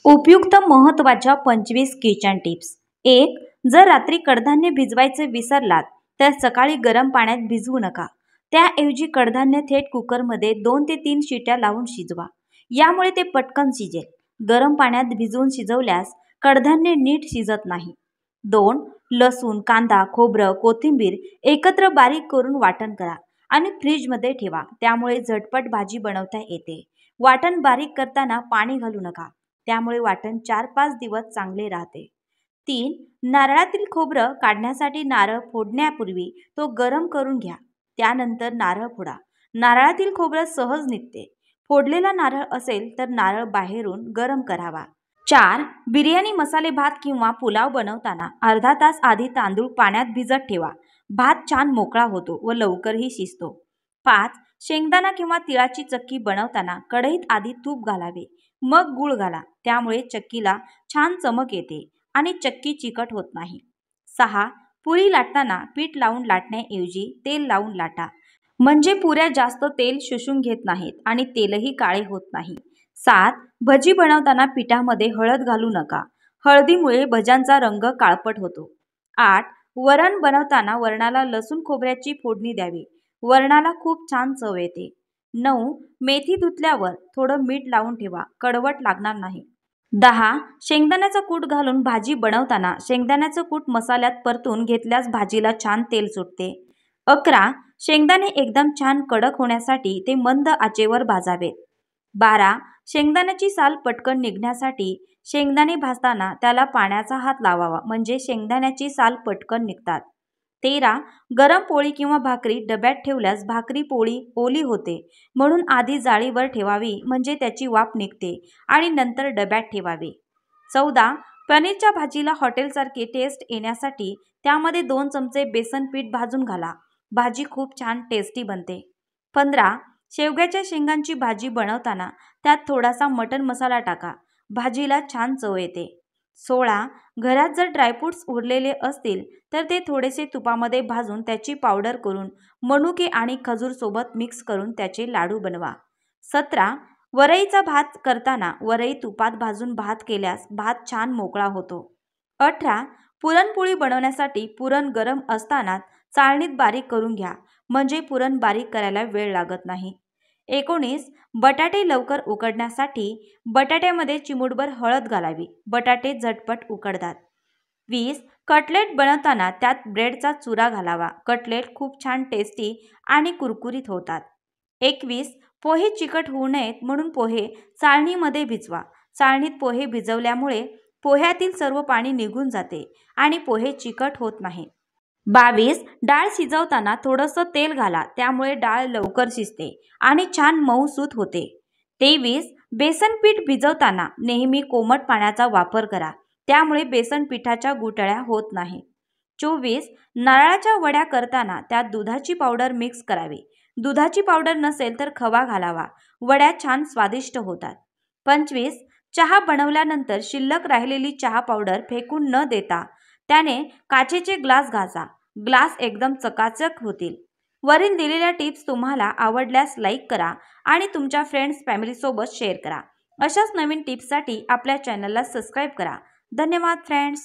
उपयुक्त महत्त्वाच्या 25 kitchen tips. 1. जर रात्री कडधान्य भिजवायचे विसरलात तर सकाळी गरम पाण्यात भिजवू नका। त्याऐवजी कडधान्य थेट कुकरमध्ये 2 ते 3 शिट्या लावून शिजवा। यामुळे ते पटकन शिजेल। गरम पाण्यात भिजवून शिजवल्यास कडधान्य नीट शिजत नाही। 2. लसूण, कांदा, खोबरं, कोथिंबीर एकत्र बारीक करून वाटण करा आणि फ्रीजमध्ये ठेवा। त्यामुळे झटपट भाजी बनवता येते। वाटण बारीक करताना पाणी घालू नका, त्यामुळे वाटण 4-5 दिवस चांगले राहते। 3. नारळातील खोबरं काढण्यासाठी नारळ फोडण्यापूर्वी तो गरम करून घ्या, त्यानंतर नारळ फोडा। नारळातील खोबरं सहज निघते। फोडलेला नारळ असेल तर नारळ बाहेरून गरम करावा। 4. बिर्याणी मसाले भात किंवा पुलाव बनवताना अर्धा तास आधी तांदूळ पाण्यात भिजत ठेवा। भात छान मोकळा होतो व लवकरही शिजतो। 5. शेंगदाणा किंवा तिळाची चक्की बनवताना कढईत आधी तूप घालावे, मग गूळ घाला। त्यामुळे चक्कीला छान चमक येते आणि चक्की चिकट होत नाही। 6. पुरी लाटताना पीठ लावून लाटण्याऐवजी तेल लावून लाटा, म्हणजे पुऱ्या जास्त तेल शोषून घेत नाहीत आणि तेलही काळे होत नाही। 7. भजी बनवताना पिठामध्ये हळद घालू नका, हळदीमुळे भज्यांचा रंग काळपट होतो। 8. वरण बनवताना वरणाला लसूण खोबऱ्याची फोडणी द्यावी, वरणाला खूप छान चव येते। 9. मेथी धुतल्यावर थोडं मीठ लावून ठेवा, कडवट लागणार नाही। 10. शेंगदाण्याचा कूट घालून भाजी बनवताना शेंगदाण्याचं कूट मसाल्यात परतून घेतल्यास भाजीला छान तेल सुटते। 11. शेंगदाणे एकदम छान कडक होण्यासाठी ते मंद आचेवर भाजावेत। 12. शेंगदाण्याची साल पटकन निघण्यासाठी शेंगदाणे भाजताना त्याला पाण्याचा हात लावावा, म्हणजे शेंगदाण्याची साल पटकन निघतात। 13. गरम पोळी किंवा भाकरी डब्यात ठेवल्यास भाकरी पोळी ओली होते, म्हणून आधी जाळीवर ठेवावी, म्हणजे त्याची वाफ निघते आणि नंतर डब्यात ठेवावे। 14. पनीरच्या भाजीला हॉटेलसारखी टेस्ट येण्यासाठी त्यामध्ये 2 चमचे बेसन पीठ भाजून घाला, भाजी खूप छान टेस्टी बनते। 15. शेवग्याच्या शेंगांची भाजी बनवताना त्यात थोडासा मटण मसाला टाका, भाजीला छान चव येते। 16. घरात जर ड्रायफ्रुट्स उरलेले असतील तर ते थोडेसे तुपामध्ये भाजून त्याची पावडर करून मनुके आणि खजूर सोबत मिक्स करून त्याचे लाडू बनवा। 17. वरईचा भात करताना वरई तुपात भाजून भात केल्यास भात छान मोकळा होतो। 18. पुरणपोळी बनवण्यासाठी पुरण गरम असतानाच चाळणीत बारीक करून घ्या, म्हणजे पुरण बारीक करायला वेळ लागत नाही। 19. बटाटे लवकर उकडण्यासाठी बटाट्यामध्ये चिमूटभर हळद घालावी, बटाटे झटपट उकडतात। 20. कटलेट बनवताना त्यात ब्रेडचा चुरा घालावा, कटलेट खूप छान टेस्टी आणि कुरकुरीत होतात। 21. पोहे चिकट होऊ नयेत म्हणून पोहे चाळणीमध्ये भिजवा, चाळणीत पोहे भिजवल्यामुळे पोह्यातील सर्व पाणी निघून जाते आणि पोहे चिकट होत नाहीत। 22. डाळ शिजवताना थोडंसं तेल घाला, त्यामुळे डाळ लवकर शिजते आणि छान मऊसूत होते। 23. बेसन पीठ भिजवताना नेहमी कोमट पाण्याचा वापर करा, त्यामुळे बेसन पिठाच्या गुठळ्या होत नाहीत। 24. नारळाच्या वड्या करताना त्यात दुधाची पावडर मिक्स करावी, दुधाची पावडर नसेल तर खवा घालावा, वड्या छान स्वादिष्ट होतात। 25. चहा बनवल्यानंतर शिल्लक राहिलेली चहा पावडर फेकून न देता त्याने काचेचे ग्लास घासा, ग्लास एकदम चकाचक होतील। वरील दिलेल्या टिप्स तुम्हाला आवडल्यास लाईक करा आणि तुमच्या फ्रेंड्स फॅमिलीसोबत शेअर करा। अशाच नवीन टिप्ससाठी आपल्या चॅनलला सबस्क्राईब करा। धन्यवाद फ्रेंड्स।